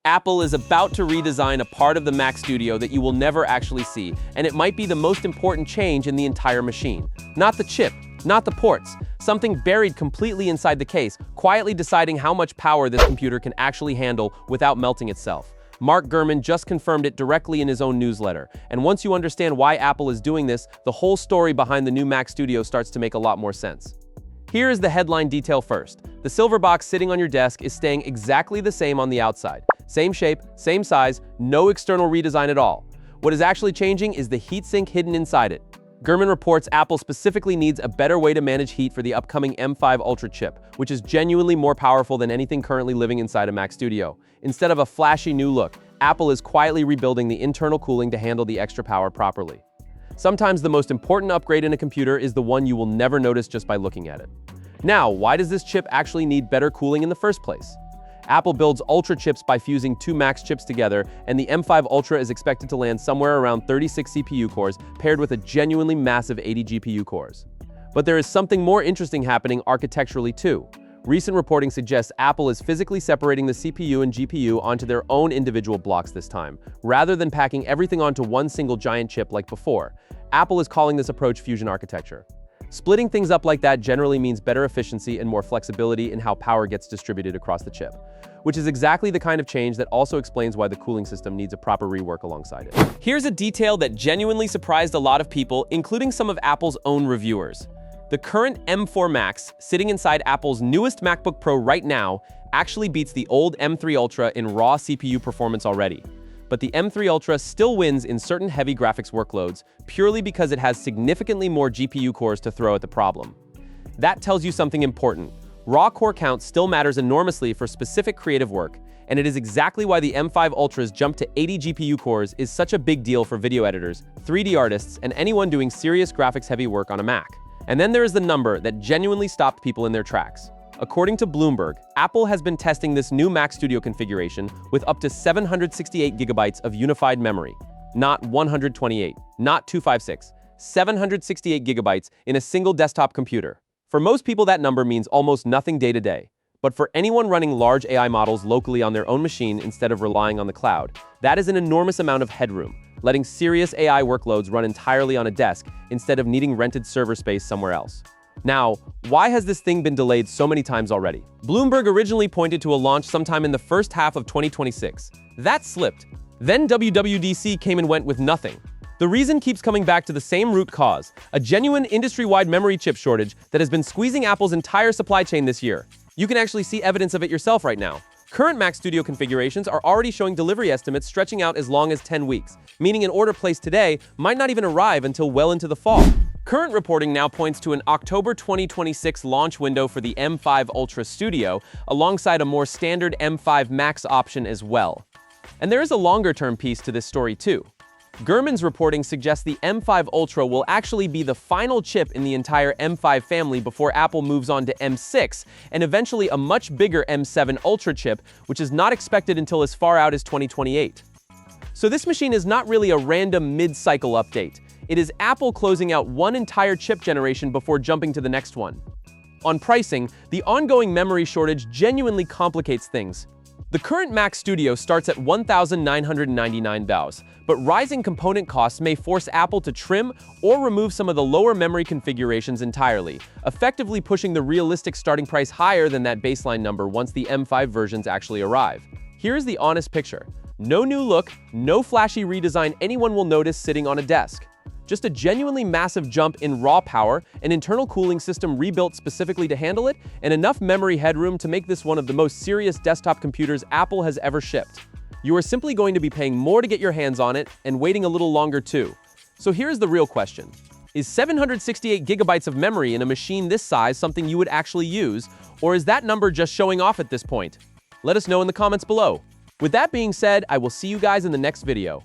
Apple is about to redesign a part of the Mac Studio that you will never actually see, and it might be the most important change in the entire machine. Not the chip, not the ports, something buried completely inside the case, quietly deciding how much power this computer can actually handle without melting itself. Mark Gurman just confirmed it directly in his own newsletter, and once you understand why Apple is doing this, the whole story behind the new Mac Studio starts to make a lot more sense. Here is the headline detail first. The silver box sitting on your desk is staying exactly the same on the outside. Same shape, same size, no external redesign at all. What is actually changing is the heatsink hidden inside it. Gurman reports Apple specifically needs a better way to manage heat for the upcoming M5 Ultra chip, which is genuinely more powerful than anything currently living inside a Mac Studio. Instead of a flashy new look, Apple is quietly rebuilding the internal cooling to handle the extra power properly. Sometimes the most important upgrade in a computer is the one you will never notice just by looking at it. Now, why does this chip actually need better cooling in the first place? Apple builds Ultra chips by fusing two Max chips together, and the M5 Ultra is expected to land somewhere around 36 CPU cores paired with a genuinely massive 80 GPU cores. But there is something more interesting happening architecturally too. Recent reporting suggests Apple is physically separating the CPU and GPU onto their own individual blocks this time, rather than packing everything onto one single giant chip like before. Apple is calling this approach fusion architecture. Splitting things up like that generally means better efficiency and more flexibility in how power gets distributed across the chip, which is exactly the kind of change that also explains why the cooling system needs a proper rework alongside it. Here's a detail that genuinely surprised a lot of people, including some of Apple's own reviewers. The current M4 Max, sitting inside Apple's newest MacBook Pro right now, actually beats the old M3 Ultra in raw CPU performance already. But the M3 Ultra still wins in certain heavy graphics workloads purely because it has significantly more GPU cores to throw at the problem. That tells you something important. Raw core count still matters enormously for specific creative work, and it is exactly why the M5 Ultra's jump to 80 GPU cores is such a big deal for video editors, 3D artists, and anyone doing serious graphics-heavy work on a Mac. And then there is the number that genuinely stopped people in their tracks. According to Bloomberg, Apple has been testing this new Mac Studio configuration with up to 768 gigabytes of unified memory. Not 128, not 256, 768 gigabytes in a single desktop computer. For most people, that number means almost nothing day to day. But for anyone running large AI models locally on their own machine instead of relying on the cloud, that is an enormous amount of headroom, letting serious AI workloads run entirely on a desk instead of needing rented server space somewhere else. Now, why has this thing been delayed so many times already? Bloomberg originally pointed to a launch sometime in the first half of 2026. That slipped. Then WWDC came and went with nothing. The reason keeps coming back to the same root cause, a genuine industry-wide memory chip shortage that has been squeezing Apple's entire supply chain this year. You can actually see evidence of it yourself right now. Current Mac Studio configurations are already showing delivery estimates stretching out as long as 10 weeks, meaning an order placed today might not even arrive until well into the fall. Current reporting now points to an October 2026 launch window for the M5 Ultra Studio, alongside a more standard M5 Max option as well. And there is a longer-term piece to this story too. Gurman's reporting suggests the M5 Ultra will actually be the final chip in the entire M5 family before Apple moves on to M6, and eventually a much bigger M7 Ultra chip, which is not expected until as far out as 2028. So this machine is not really a random mid-cycle update. It is Apple closing out one entire chip generation before jumping to the next one. On pricing, the ongoing memory shortage genuinely complicates things. The current Mac Studio starts at $1,999, but rising component costs may force Apple to trim or remove some of the lower memory configurations entirely, effectively pushing the realistic starting price higher than that baseline number once the M5 versions actually arrive. Here's the honest picture. No new look, no flashy redesign anyone will notice sitting on a desk. Just a genuinely massive jump in raw power, an internal cooling system rebuilt specifically to handle it, and enough memory headroom to make this one of the most serious desktop computers Apple has ever shipped. You are simply going to be paying more to get your hands on it, and waiting a little longer too. So here's the real question. Is 768 gigabytes of memory in a machine this size something you would actually use, or is that number just showing off at this point? Let us know in the comments below. With that being said, I will see you guys in the next video.